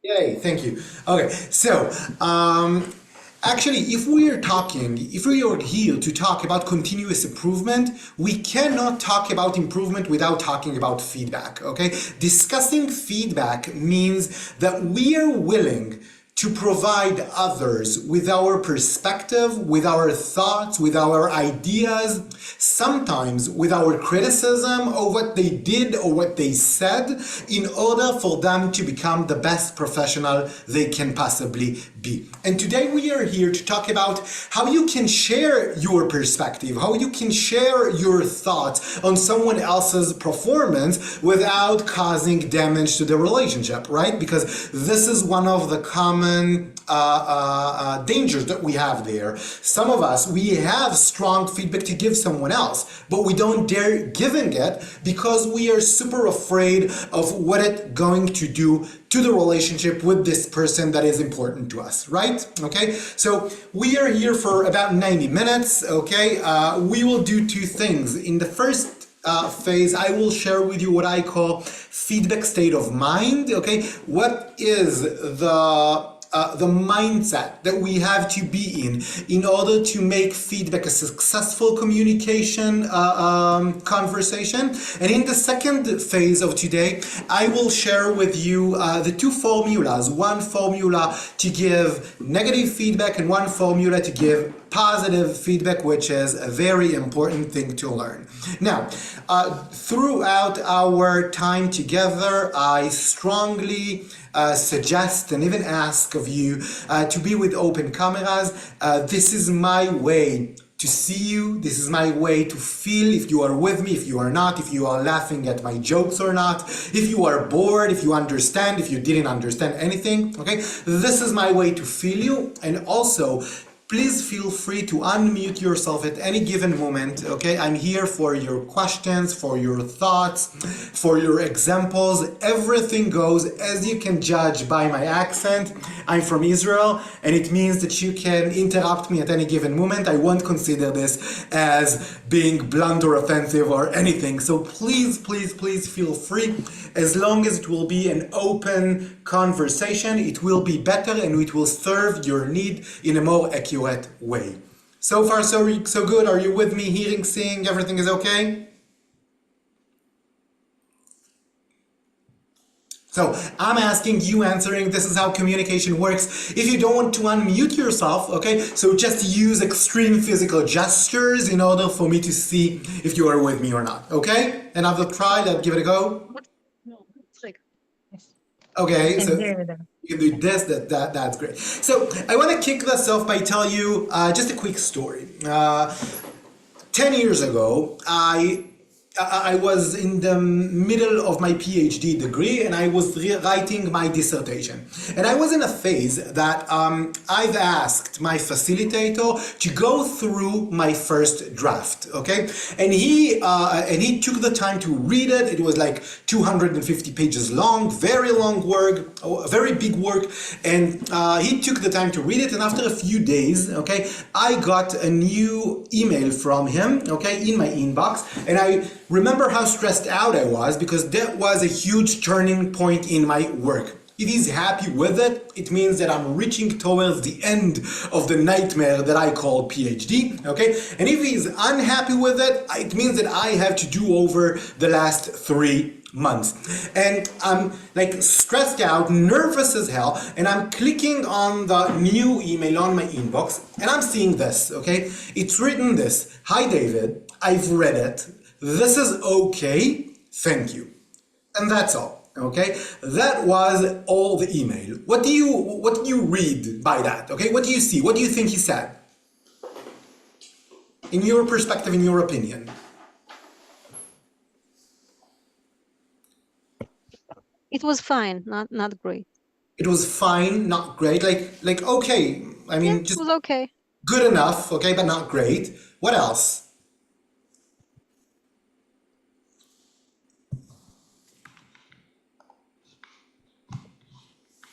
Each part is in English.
Yay, thank you. Okay, so actually, if we are here to talk about continuous improvement, we cannot talk about improvement without talking about feedback. Okay, discussing feedback means that we are willing to provide others with our perspective, with our thoughts, with our ideas, sometimes with our criticism of what they did or what they said, in order for them to become the best professional they can possibly be. And today we are here to talk about how you can share your perspective, how you can share your thoughts on someone else's performance without causing damage to the relationship, right? Because this is one of the common dangers that we have there. Some of us, we have strong feedback to give someone else, but we don't dare giving it because we are super afraid of what it's going to do to the relationship with this person that is important to us, right? Okay, so we are here for about 90 minutes, okay? We will do two things. In the first phase, I will share with you what I call feedback state of mind, okay? What is the mindset that we have to be in order to make feedback a successful communication conversation. And in the second phase of today, I will share with you the two formulas, one formula to give negative feedback and one formula to give positive feedback, which is a very important thing to learn. Now, throughout our time together, I strongly suggest and even ask of you to be with open cameras. This is my way to see you. This is my way to feel if you are with me, if you are not, if you are laughing at my jokes or not, if you are bored, if you understand, if you didn't understand anything, okay? This is my way to feel you. And also, please feel free to unmute yourself at any given moment, okay? I'm here for your questions, for your thoughts, for your examples. Everything goes. As you can judge by my accent, I'm from Israel, and it means that you can interrupt me at any given moment. I won't consider this as being blunt or offensive or anything. So please, please, please feel free. As long as it will be an open conversation, it will be better and it will serve your need in a more accurate way. So far, so good. Are you with me? Hearing, seeing, everything is okay? So I'm asking, you answering. This is how communication works. If you don't want to unmute yourself, okay, so just use extreme physical gestures in order for me to see if you are with me or not, okay? Another try, let's give it a go. Okay, so you can do this, that's great. So I want to kick this off by telling you just a quick story. 10 years ago, I was in the middle of my PhD degree and I was writing my dissertation. And I was in a phase that I've asked my facilitator to go through my first draft, okay? And he took the time to read it. It was like 250 pages long, very long work, very big work. And he took the time to read it. And after a few days, okay, I got a new email from him, okay, in my inbox. And I remember how stressed out I was because that was a huge turning point in my work. If he's happy with it, it means that I'm reaching towards the end of the nightmare that I call PhD, okay? And if he's unhappy with it, it means that I have to do over the last 3 months. And I'm like stressed out, nervous as hell, and I'm clicking on the new email on my inbox, and I'm seeing this, okay? It's written this: "Hi David, I've read it. This is okay, thank you." And that's all, okay? That was all the email. What do you read by that, okay? What do you see? What do you think he said? In your perspective, in your opinion. It was fine, not great. It was fine, not great, like okay. I Yeah, mean, it just was okay. good enough, okay, but not great. What else?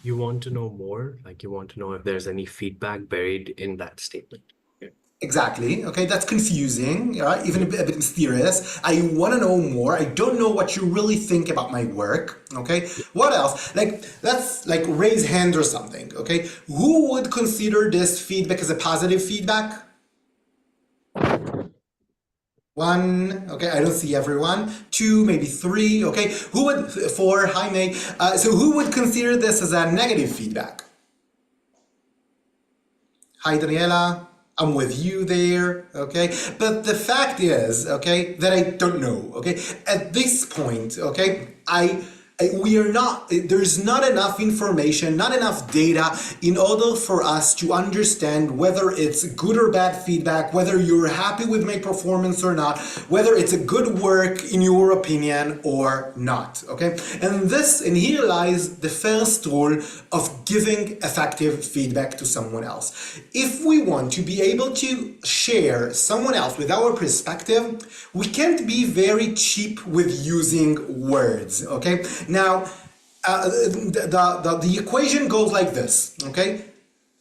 You want to know more? Like you want to know if there's any feedback buried in that statement? Exactly. Okay, that's confusing, right? Even a bit mysterious. I want to know more. I don't know what you really think about my work. Okay, what else? Like, let's like raise hand or something. Okay, who would consider this feedback as a positive feedback? One. Okay, I don't see everyone. Two, maybe three. Okay, who would four? Hi, May. So who would consider this as a negative feedback? Hi, Daniela. I'm with you there, okay? But the fact is, okay, that I don't know, okay? At this point, okay, we are not, there's not enough information, not enough data in order for us to understand whether it's good or bad feedback, whether you're happy with my performance or not, whether it's a good work in your opinion or not, okay? And here lies the first rule of giving effective feedback to someone else. If we want to be able to share someone else with our perspective, we can't be very cheap with using words, okay? Now, the equation goes like this, okay?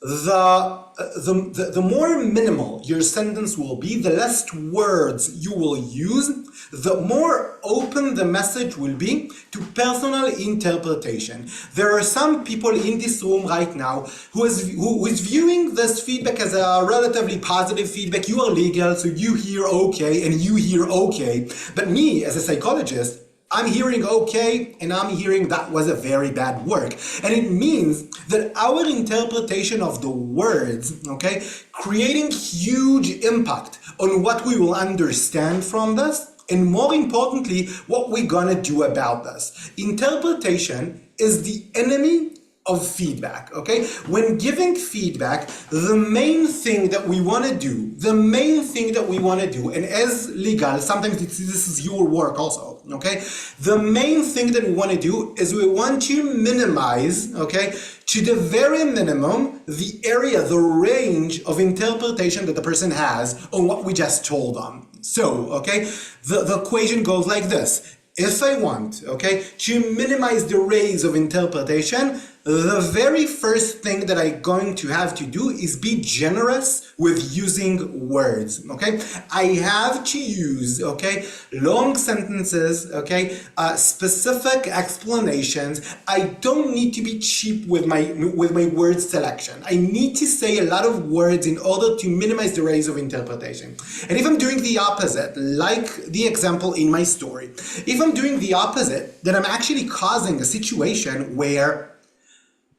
The more minimal your sentence will be, the less words you will use, the more open the message will be to personal interpretation. There are some people in this room right now who is viewing this feedback as a relatively positive feedback. You are legal, so you hear okay and you hear okay. But me, as a psychologist, I'm hearing okay, and I'm hearing that was a very bad work. And it means that our interpretation of the words, okay, creating huge impact on what we will understand from this, and more importantly, what we're gonna do about this. Interpretation is the enemy of feedback, okay? When giving feedback, the main thing that we want to do, and as legal, sometimes this is your work also, okay? The main thing that we want to do is we want to minimize, okay, to the very minimum, the area, the range of interpretation that the person has on what we just told them. So, okay, the equation goes like this. If I want, okay, to minimize the range of interpretation, the very first thing that I'm going to have to do is be generous with using words, okay? I have to use, okay, long sentences, okay, specific explanations. I don't need to be cheap with my word selection. I need to say a lot of words in order to minimize the range of interpretation. And if I'm doing the opposite, like the example in my story, if I'm doing the opposite, then I'm actually causing a situation where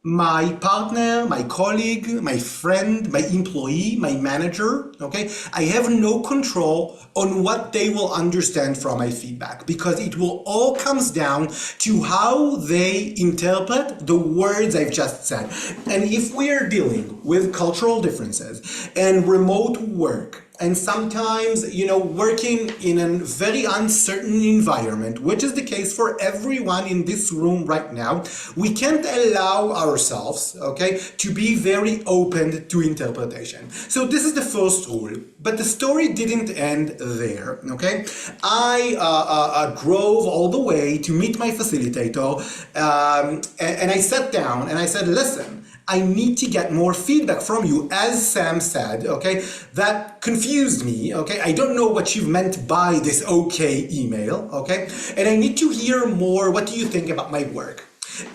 my partner, my colleague, my friend, my employee, my manager, okay, I have no control on what they will understand from my feedback, because it will all comes down to how they interpret the words I've just said. And if we are dealing with cultural differences and remote work, and sometimes, you know, working in a very uncertain environment, which is the case for everyone in this room right now, we can't allow ourselves, okay, to be very open to interpretation. So this is the first rule. But the story didn't end there, okay? I drove all the way to meet my facilitator, and I sat down and I said, listen, I need to get more feedback from you. As Sam said, okay, that confused me, okay? I don't know what you meant by this okay email, okay? And I need to hear more. What do you think about my work?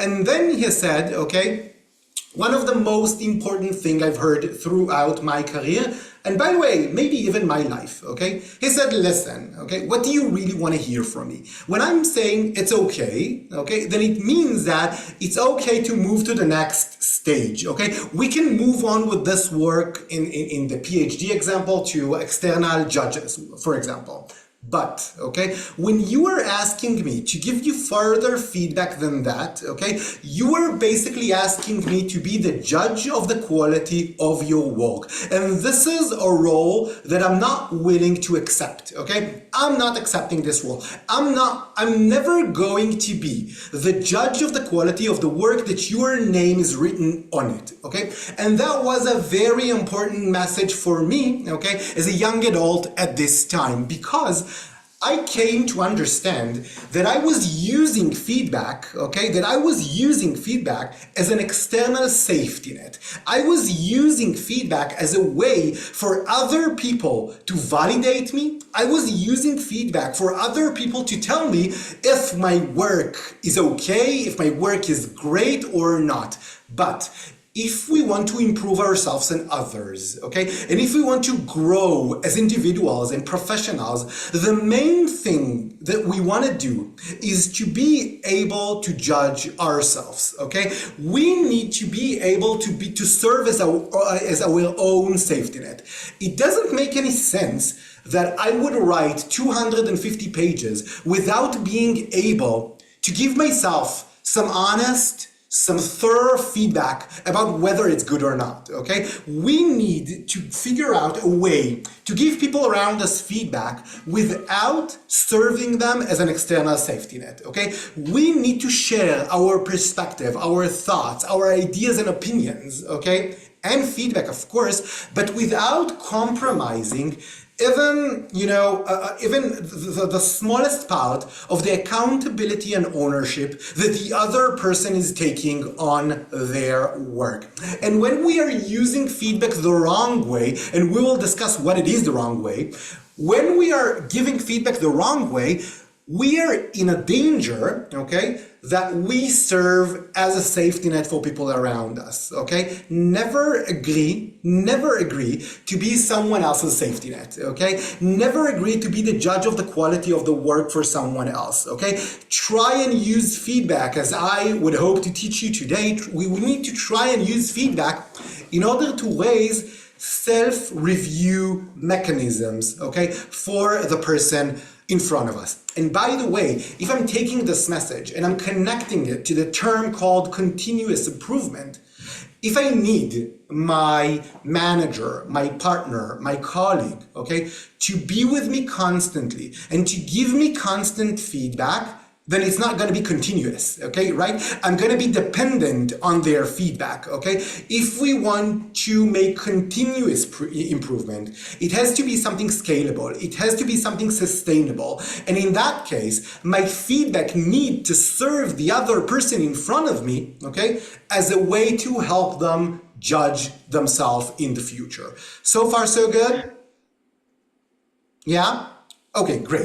And then he said, okay, one of the most important thing I've heard throughout my career, and by the way, maybe even my life, okay? He said, listen, okay, what do you really want to hear from me? When I'm saying it's okay, okay, then it means that it's okay to move to the next stage, okay? We can move on with this work in the PhD example to external judges, for example. But, okay, when you are asking me to give you further feedback than that, okay, you are basically asking me to be the judge of the quality of your work. And this is a role that I'm not willing to accept, okay? I'm not accepting this role. I'm never going to be the judge of the quality of the work that your name is written on it, okay? And that was a very important message for me, okay, as a young adult at this time, because I came to understand that I was using feedback, okay, that I was using feedback as an external safety net. I was using feedback as a way for other people to validate me. I was using feedback for other people to tell me if my work is okay, if my work is great or not. But if we want to improve ourselves and others, okay, and if we want to grow as individuals and professionals, the main thing that we want to do is to be able to judge ourselves, okay? We need to be able to serve as our own safety net. It doesn't make any sense that I would write 250 pages without being able to give myself some thorough feedback about whether it's good or not, okay? We need to figure out a way to give people around us feedback without serving them as an external safety net, okay? We need to share our perspective, our thoughts, our ideas and opinions, okay? And feedback, of course, but without compromising even the smallest part of the accountability and ownership that the other person is taking on their work. And when we are using feedback the wrong way, and we will discuss what it is the wrong way, when we are giving feedback the wrong way, we are in a danger, okay, that we serve as a safety net for people around us, okay? Never agree to be someone else's safety net, okay? Never agree to be the judge of the quality of the work for someone else, okay? Try and use feedback, as I would hope to teach you today. We need to try and use feedback in order to raise self-review mechanisms, okay, for the person in front of us. And by the way, if I'm taking this message and I'm connecting it to the term called continuous improvement, if I need my manager, my partner, my colleague, okay, to be with me constantly and to give me constant feedback, then it's not going to be continuous, okay, right? I'm going to be dependent on their feedback, okay? If we want to make continuous improvement, it has to be something scalable. It has to be something sustainable. And in that case, my feedback needs to serve the other person in front of me, okay, as a way to help them judge themselves in the future. So far, so good? Yeah? Okay, great.